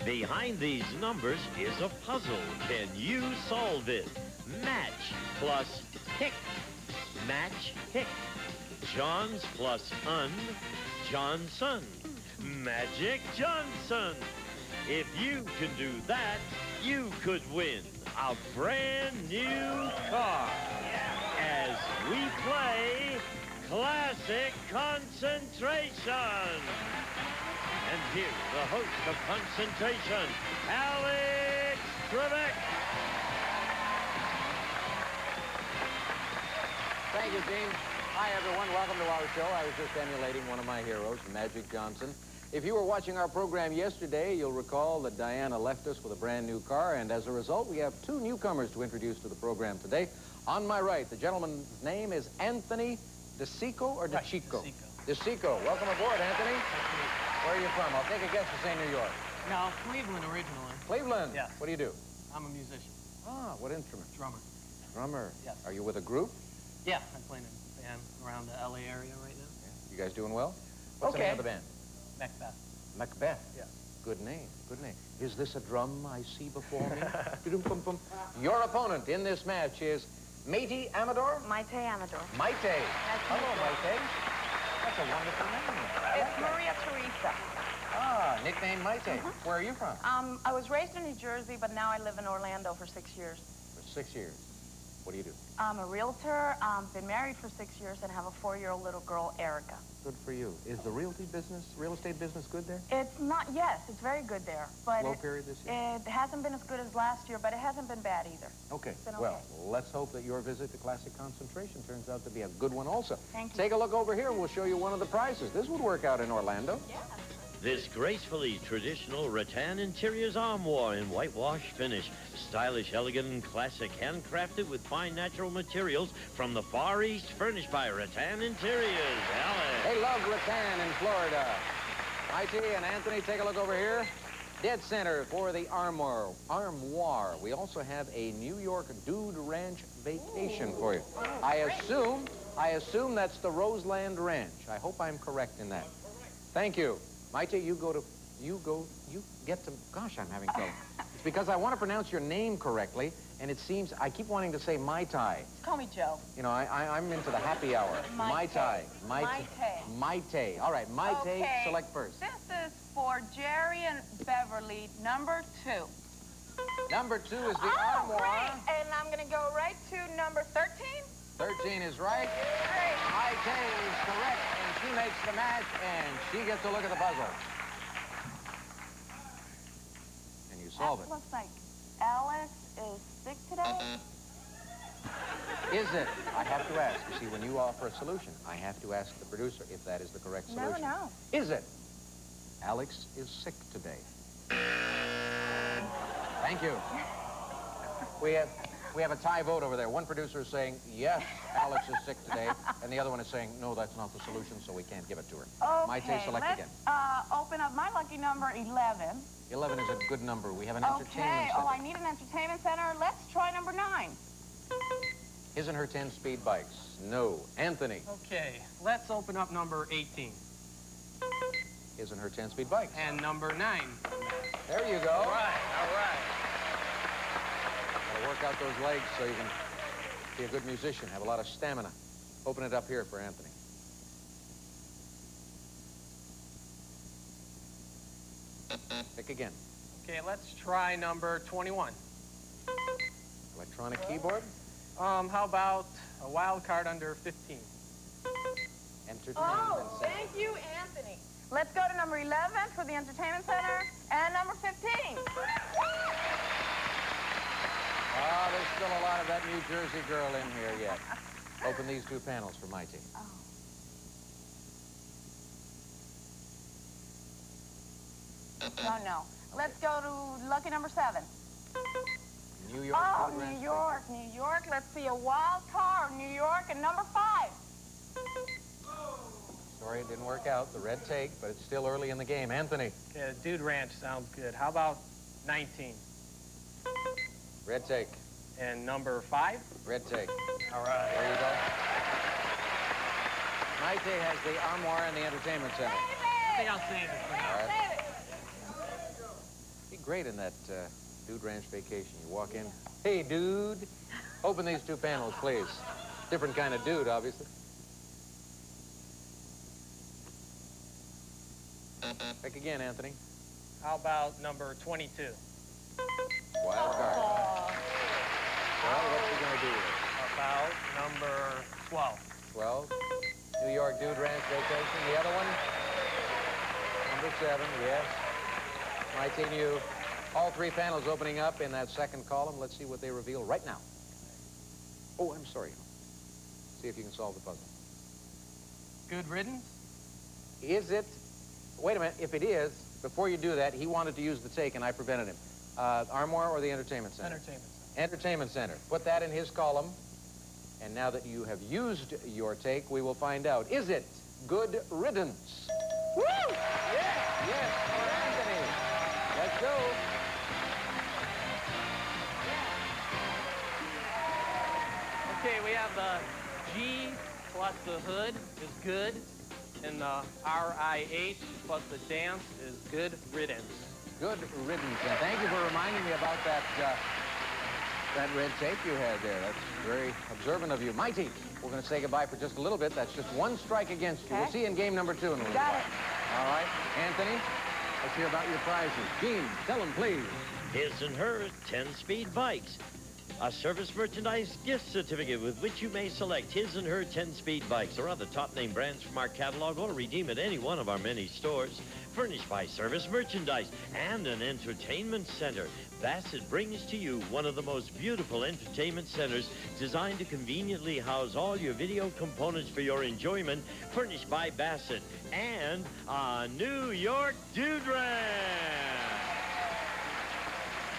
Behind these numbers is a puzzle. Can you solve it? Match plus hick. Match hick. Johns plus Johnson. Magic Johnson. If you can do that, you could win a brand new car. As we play Classic Concentration. And here's the host of Concentration, Alex Trebek. Thank you, Gene. Hi, everyone. Welcome to our show. I was just emulating one of my heroes, Magic Johnson. If you were watching our program yesterday, you'll recall that Diana left us with a brand new car, and as a result, we have two newcomers to introduce to the program today. On my right, the gentleman's name is Anthony DeCicco or DeCicco? DeCicco. Welcome aboard, Anthony. Where are you from? I'll take a guess to say New York. No, Cleveland originally. Cleveland? Yes. What do you do? I'm a musician. Ah, what instrument? Drummer. Drummer. Yes. Are you with a group? Yeah, I'm playing in a band around the LA area right now. Yeah. You guys doing well? What's the name of the band? Macbeth. Macbeth? Yes. Good name, good name. Is this a drum I see before me? Your opponent in this match is Matey Amador? Maite Amador. Maite. Hello, Maite. That's a wonderful name. It's Maria Teresa. Ah, nickname Maite. Where are you from? I was raised in New Jersey, but now I live in Orlando for 6 years. For 6 years. What do you do? I'm a realtor, been married for 6 years, and have a 4-year-old little girl, Erica. Good for you. Is the real estate business good there? It's not, yes, it's very good there. But Slow period this year? It hasn't been as good as last year, but it hasn't been bad either. Okay. It's been okay. Well, let's hope that your visit to Classic Concentration turns out to be a good one also. Thank you. Take a look over here and we'll show you one of the prizes. This would work out in Orlando. Yes. This gracefully traditional rattan interiors armoire in whitewash finish. Stylish, elegant, and classic. Handcrafted with fine natural materials from the Far East. Furnished by Rattan Interiors. Alex. They love rattan in Florida. Maite and Anthony, take a look over here. Dead center for the armoire. We also have a New York Dude Ranch vacation for you. I assume that's the Roseland Ranch. I hope I'm correct in that. Thank you. Maite, you get to, gosh, I'm having trouble. It's because I want to pronounce your name correctly, and it seems, I keep wanting to say Mai Tai. Call me Joe. You know, I'm into the happy hour. Mai Tai. Maite. All right, Maite, okay. Select first. This is for Jerry and Beverly, number 2. Number 2 is the armoire. Great. And I'm going to go right to number 13. 13 is right. Great. Maite is correct, and she makes the match, and she gets to look at the puzzle. And you solve it. Looks like Alex is sick today. Is it? I have to ask. You see, when you offer a solution, I have to ask the producer if that is the correct solution. No. Is it? Alex is sick today. Thank you. We have a tie vote over there. One producer is saying, yes, Alex is sick today, and the other one is saying, no, that's not the solution, so we can't give it to her. Okay, Maite, select again. let's open up my lucky number, 11. 11 is a good number. We have an entertainment center. Oh, I need an entertainment center. Let's try number 9. Isn't her 10-speed bikes? No. Anthony. Okay, let's open up number 18. Isn't her 10-speed bikes? And number 9. There you go. All right. Gotta work out those legs so you can be a good musician, have a lot of stamina. Open it up here for Anthony. Pick again. Okay, let's try number 21. Electronic keyboard. How about a wild card under 15? Entertainment Oh, center. thank you, Anthony. Let's go to number 11 for the entertainment center, and number 15. Ah, there's still a lot of that New Jersey girl in here yet. Open these 2 panels for Maite. Oh. No. Let's go to lucky number 7. New York. Oh, New York. Let's see a wild card, New York, and number 5. Sorry, it didn't work out. The red take, but it's still early in the game. Anthony. Okay, Dude Ranch sounds good. How about 19? Red take. And number 5? Red take. All right. There you go. Maite has the armoire and the entertainment center. I think I'll save it for now. All right. Save it. You great in that Dude Ranch Vacation. You walk in, hey, dude. Open these two panels, please. Different kind of dude, obviously. Pick again, Anthony. How about number 22? Wild card. Well, what's he going to do with it? About number 12. 12. New York Dude Ranch Vacation. The other one? Number 7, yes. Mighty new. All three panels opening up in that second column. Let's see what they reveal right now. Oh, I'm sorry. See if you can solve the puzzle. Good riddance? Is it? Wait a minute. If it is, before you do that, he wanted to use the take, and I prevented him. Armoire or the Entertainment Center? Entertainment Center. Entertainment Center. Put that in his column. And now that you have used your take, we will find out. Is it good riddance? Woo! Yes, yes, for Anthony. Let's go. Okay, we have the G plus the hood is good, and the RIH plus the dance is good riddance. Good riddance. And thank you for reminding me about that red tape you had there. That's very observant of you. Mighty, we're going to say goodbye for just a little bit. That's just one strike against you. Okay. We'll see you in game number 2 in a little Got while. it. All right. Anthony, let's hear about your prizes. Gene, tell them, please. His and her 10-speed bikes. A service merchandise gift certificate with which you may select his and her 10-speed bikes or other top-name brands from our catalog or redeem at any one of our many stores. Furnished by Service Merchandise and an entertainment center. Bassett brings to you one of the most beautiful entertainment centers designed to conveniently house all your video components for your enjoyment. Furnished by Bassett and a New York Dude Ranch.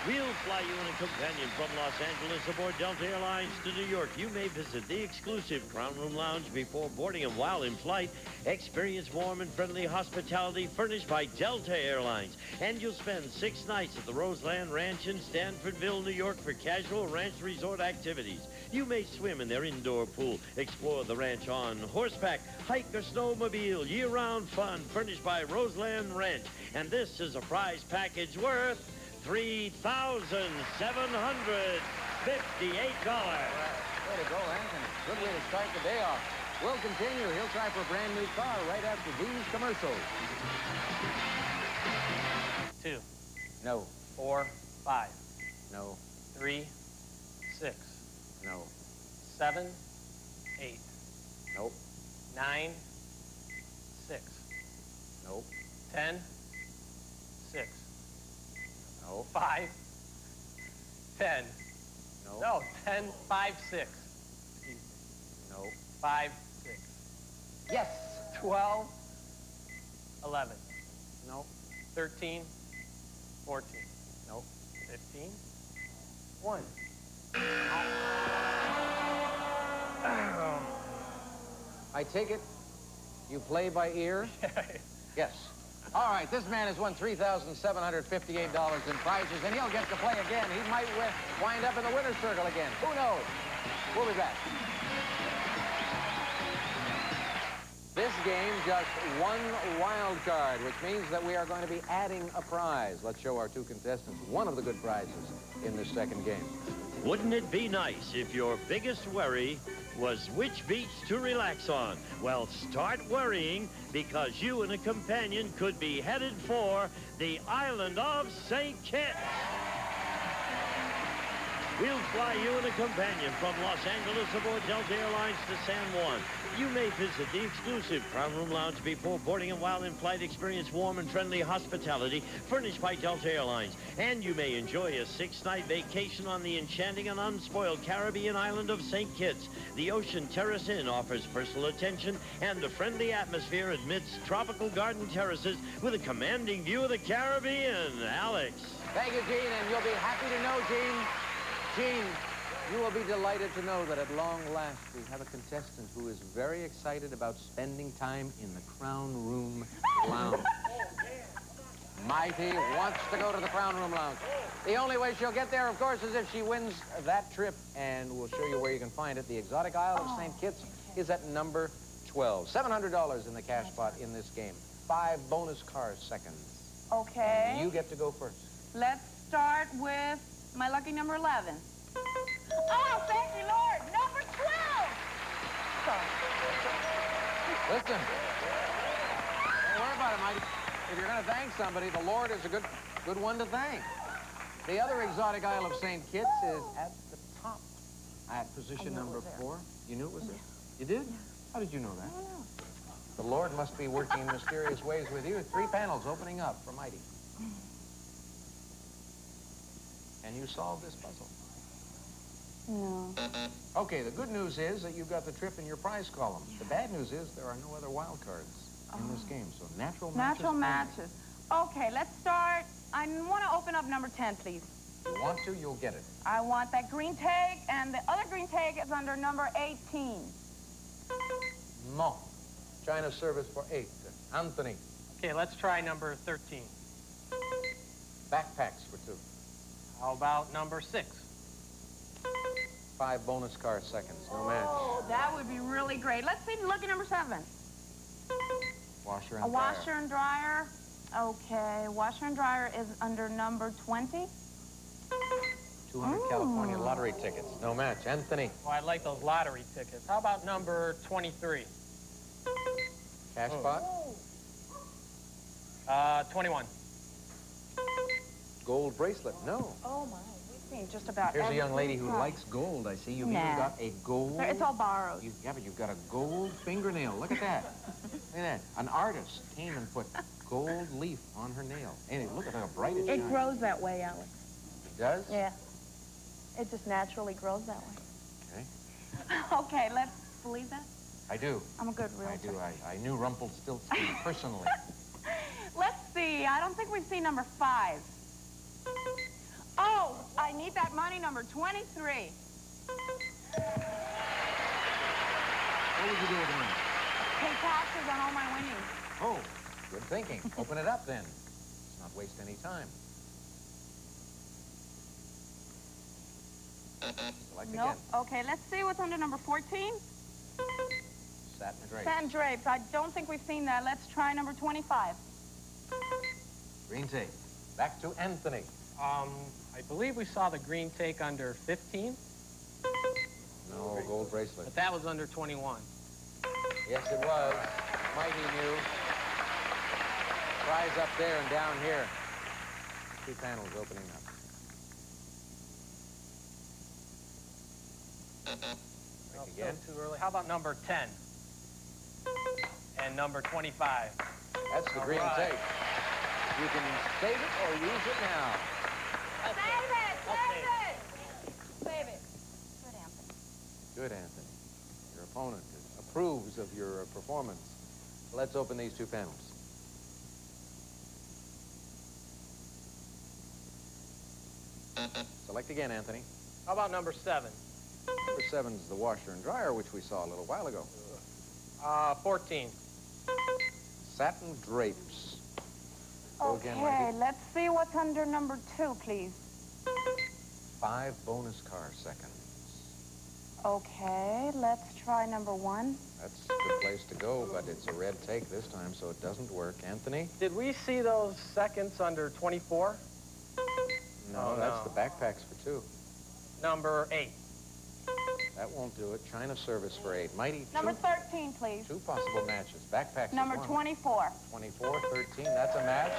We'll fly you and a companion from Los Angeles aboard Delta Airlines to New York. You may visit the exclusive Crown Room Lounge before boarding and while in flight. Experience warm and friendly hospitality furnished by Delta Airlines. And you'll spend 6 nights at the Roseland Ranch in Stanfordville, New York for casual ranch resort activities. You may swim in their indoor pool, explore the ranch on horseback, hike or snowmobile, year-round fun furnished by Roseland Ranch. And this is a prize package worth $3,758. Way to go, Anthony. Good way to start the day off. We'll continue. He'll try for a brand new car right after these commercials. 2, No. 4, 5, No. 3, 6, No. 7, 8, Nope. 9, 6, Nope. 10, 6, No. 5, 10. No. No, 10, 5, 6. No. 5, 6. Yes. 12, 11, No. 13, 14, No. 15, 1. I take it you play by ear? Yes. All right, this man has won $3,758 in prizes, and he'll get to play again. He might wind up in the winner's circle again. Who knows? We'll be back. This game, just one wild card, which means that we are going to be adding a prize. Let's show our 2 contestants one of the good prizes in this second game. Wouldn't it be nice if your biggest worry was which beach to relax on? Well, start worrying, because you and a companion could be headed for the island of St. Kitts. We'll fly you and a companion from Los Angeles aboard Delta Airlines to San Juan. You may visit the exclusive Crown Room Lounge before boarding, and while in flight experience warm and friendly hospitality furnished by Delta Airlines. And you may enjoy a 6-night vacation on the enchanting and unspoiled Caribbean island of St. Kitts. The Ocean Terrace Inn offers personal attention and a friendly atmosphere amidst tropical garden terraces with a commanding view of the Caribbean. Alex. Thank you, Gene, and you'll be happy to know, Gene. Gene, you will be delighted to know that at long last we have a contestant who is very excited about spending time in the Crown Room Lounge. Mighty wants to go to the Crown Room Lounge. The only way she'll get there, of course, is if she wins that trip, and we'll show you where you can find it. The exotic Isle of St. Kitts is at number 12. $700 in the cash pot in this game. 5 bonus car seconds. Okay. And you get to go first. Let's start with my lucky number 11. Oh, thank you, Lord. Number 12. Sorry. Listen. Don't worry about it, Mike. If you're going to thank somebody, the Lord is a good one to thank. The other exotic Isle of St. Kitts is at the top, at position number 4. You knew it was there? You did? Yeah. How did you know that? I don't know. The Lord must be working in mysterious ways with you. 3 panels opening up for Mighty. Can you solve this puzzle? No. Okay, the good news is that you've got the trip in your prize column. Yeah. The bad news is there are no other wild cards in this game, so natural matches. Natural matches. Okay, let's start. I want to open up number 10, please. If you want to, you'll get it. I want that green tag, and the other green tag is under number 18. No. China service for 8. Anthony. Okay, let's try number 13. Backpacks for 2. How about number 6? 5 bonus car seconds. No match. Oh, that would be really great. Let's see, look at number 7. Washer and A washer and dryer. Okay, washer and dryer is under number 20. 200 California lottery tickets. No match. Anthony. Well, I'd like those lottery tickets. How about number 23? Cash pot. 21. Gold bracelet. No. Oh, my. We've seen just about Here's a young lady every who prize. likes gold. I see you've Nah. even got a gold... It's all borrowed. Yeah, but you've got a gold fingernail. Look at that. Look at that. An artist came and put gold leaf on her nail. And look at how bright it It shines. grows that way, Alex. It does? Yeah. It just naturally grows that way. Okay. Okay, let's believe that. I do. I'm a good realtor. I do. I knew Rumpelstiltskin personally. Let's see. I don't think we've seen number 5. Oh, I need that money, number 23. What would you do with the money? Pay taxes on all my winnings. Oh, good thinking. Open it up then. Let's not waste any time. Select Nope. again. Okay, let's see what's under number 14. Satin drapes. Satin drapes. I don't think we've seen that. Let's try number 25. Green tape. Back to Anthony. I believe we saw the green take under 15, No gold bracelet. but that was under 21. Yes, it was. Mighty knew. Prize up there and down here. 2 panels opening up. No, Again. still too early. How about number 10? And number 25. That's the green right. tape. You can save it or use it now. Save it! Save it! Save it. Good, Anthony. Good, Anthony. Your opponent approves of your performance. Let's open these 2 panels. Select again, Anthony. How about number 7? Number 7 is the washer and dryer, which we saw a little while ago. 14. Satin drapes. Go again, Okay, Wendy. let's see what's under number 2, please. 5 bonus car seconds. Okay, let's try number 1. That's a good place to go, but it's a red take this time, so it doesn't work. Anthony? Did we see those seconds under 24? No, Oh, that's no. the backpacks for 2. Number 8. That won't do it. China service for 8. Mighty. Number 13, please. 2 possible matches. Backpacks Number is 1. 24. 24, 13. That's a match.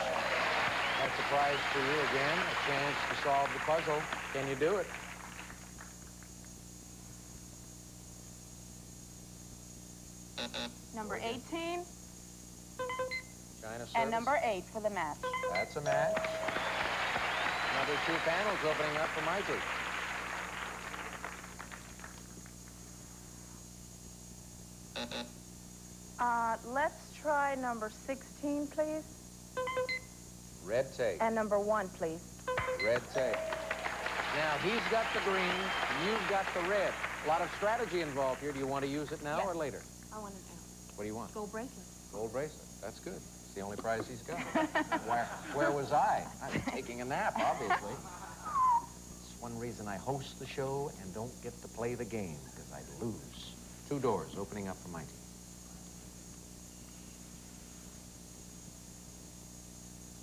That's a prize for you again. A chance to solve the puzzle. Can you do it? Number 18. China service. And number 8 for the match. That's a match. Another 2 panels opening up for Mikey. Let's try number 16, please. Red tape. And number 1, please. Red tape. Now, he's got the green, you've got the red. A lot of strategy involved here. Do you want to use it now or later? I want to What do you want? gold bracelet. Gold bracelet. That's good. It's the only prize he's got. Where was I? I was taking a nap, obviously. It's one reason I host the show and don't get to play the game, because I'd lose. 2 doors opening up for Mikey.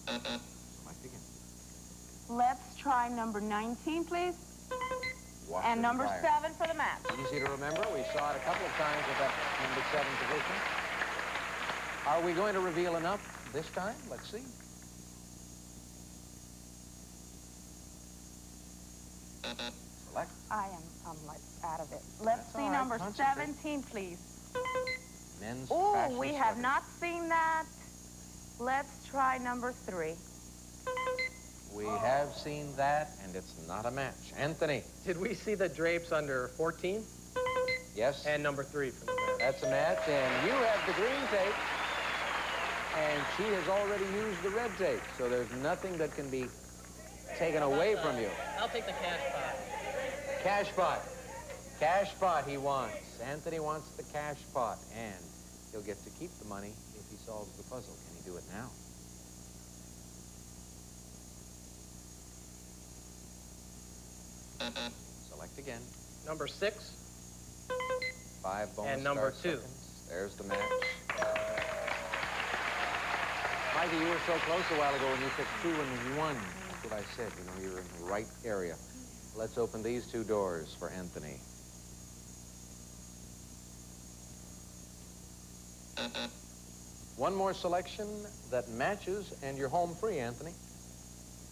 Select again. try number 19, please. Washer And number dryer. 7 for the match. Easy to remember. We saw it a couple of times with that number 7 position. Are we going to reveal enough this time? Let's see. Select. I'm like out of it. Let's That's see all right. number Concentrate. 17, please. Men's Oh, fashion we have sweaters. not seen that. Let's try number 3. We have seen that, and it's not a match. Anthony. Did we see the drapes under 14? Yes. And number 3 for the match. That's a match, and you have the green tape, and she has already used the red tape, so there's nothing that can be taken away from you. I'll take the cash pot. Cash pot. Cash pot he wants. Anthony wants the cash pot, and he'll get to keep the money if he solves the puzzle. Can he do it now? Select again. Number 6. 5 bonus And number star 2. seconds. There's the match. Mikey, you were so close a while ago when you picked 2 and 1. That's what I said. You know, you're in the right area. Let's open these 2 doors for Anthony. One more selection that matches, and you're home free, Anthony.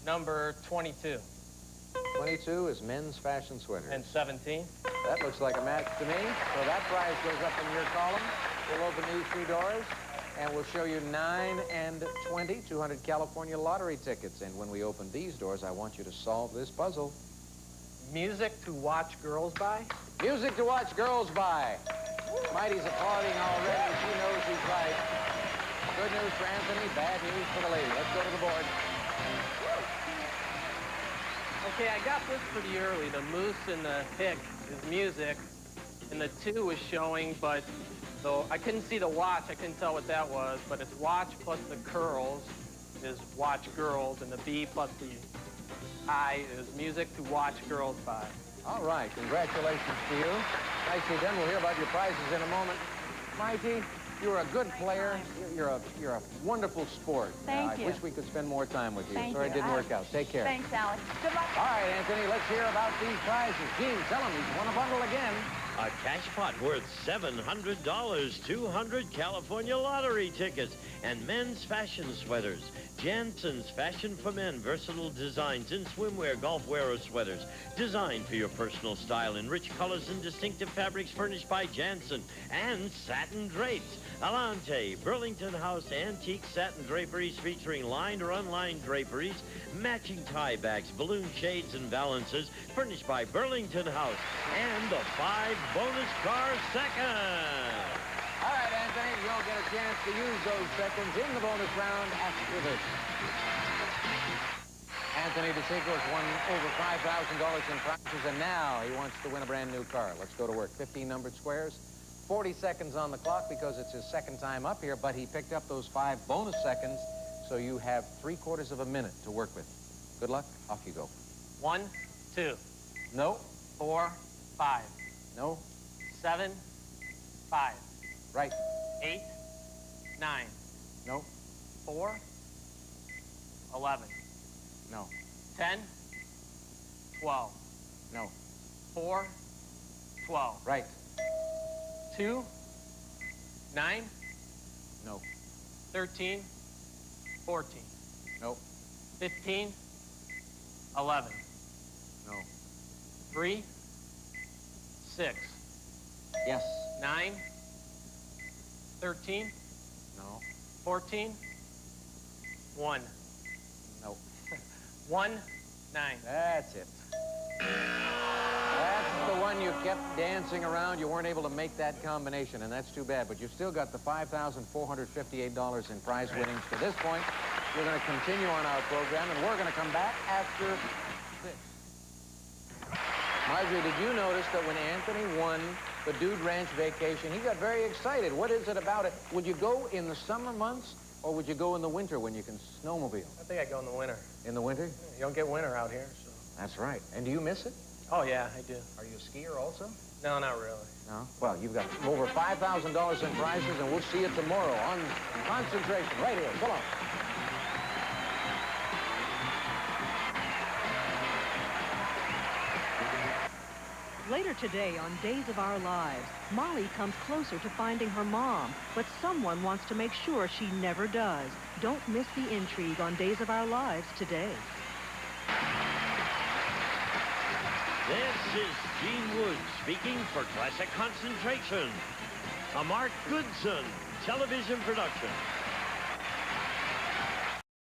Number 22. 22 is men's fashion sweaters. And 17. That looks like a match to me. So that prize goes up in your column. We'll open these 2 doors, and we'll show you 9 and 20, 200 California lottery tickets. And when we open these doors, I want you to solve this puzzle. Music to watch girls by. Music to watch girls by. Mighty's applauding already. She knows he's right. Good news for Anthony, bad news for the lady. Let's go to the board. Okay, I got this pretty early. The moose and the hick is music, and the 2 was showing, but though I couldn't see the watch, I couldn't tell what that was, but it's watch plus the curls is watch girls, and the B plus the I is music to watch girls by. All right, congratulations to you. Nicely done. We'll hear about your prizes in a moment. Mighty, you're a good player. You're a wonderful sport. Thank you. I wish we could spend more time with you. Thank Sorry you. it didn't work out. Take care. Thanks, Alex. Good luck. All right, Anthony, let's hear about these prizes. Gene, tell him he's won a bundle again. A cash pot worth $700, 200 California lottery tickets, and men's fashion sweaters. Jansen's Fashion for Men, versatile designs in swimwear, golf wear, or sweaters. Designed for your personal style in rich colors and distinctive fabrics furnished by Jansen. And satin drapes. Alante, Burlington House antique satin draperies featuring lined or unlined draperies, matching tie backs, balloon shades, and balances furnished by Burlington House. And the 5 bonus car seconds. All right, Anthony, you'll get a chance to use those seconds in the bonus round after this. Anthony DeSico's won over $5,000 in prizes, and now he wants to win a brand new car. Let's go to work. 15 numbered squares, 40 seconds on the clock because it's his second time up here, but he picked up those 5 bonus seconds, so you have 3/4 of a minute to work with. Good luck. Off you go. 1, 2, No. 4, 5, No. 7, 5, Right. 8, 9, No. 4, 11, No. 10, 12, No. 4, 12, Right. 2, 9, No. 13, 14, No. 15, 11, No. 3, 6, Yes. 9, 13, No. 14, 1, No. 1, 9. That's it. That's the one you kept dancing around. You weren't able to make that combination, and that's too bad. But you've still got the $5,458 in prize winnings to this point. We're going to continue on our program, and we're going to come back after this. Marjorie, did you notice that when Anthony won the Dude Ranch vacation, he got very excited? What is it about it? Would you go in the summer months, or would you go in the winter when you can snowmobile? I think I go in the winter. In the winter? You don't get winter out here, so. That's right. And do you miss it? Oh, yeah, I do. Are you a skier also? No, not really. No? Well, you've got over $5,000 in prizes, and we'll see you tomorrow on Concentration right here. Come on. Later today on Days of Our Lives, Molly comes closer to finding her mom, but someone wants to make sure she never does. Don't miss the intrigue on Days of Our Lives today. This is Gene Wood speaking for Classic Concentration, a Mark Goodson television production.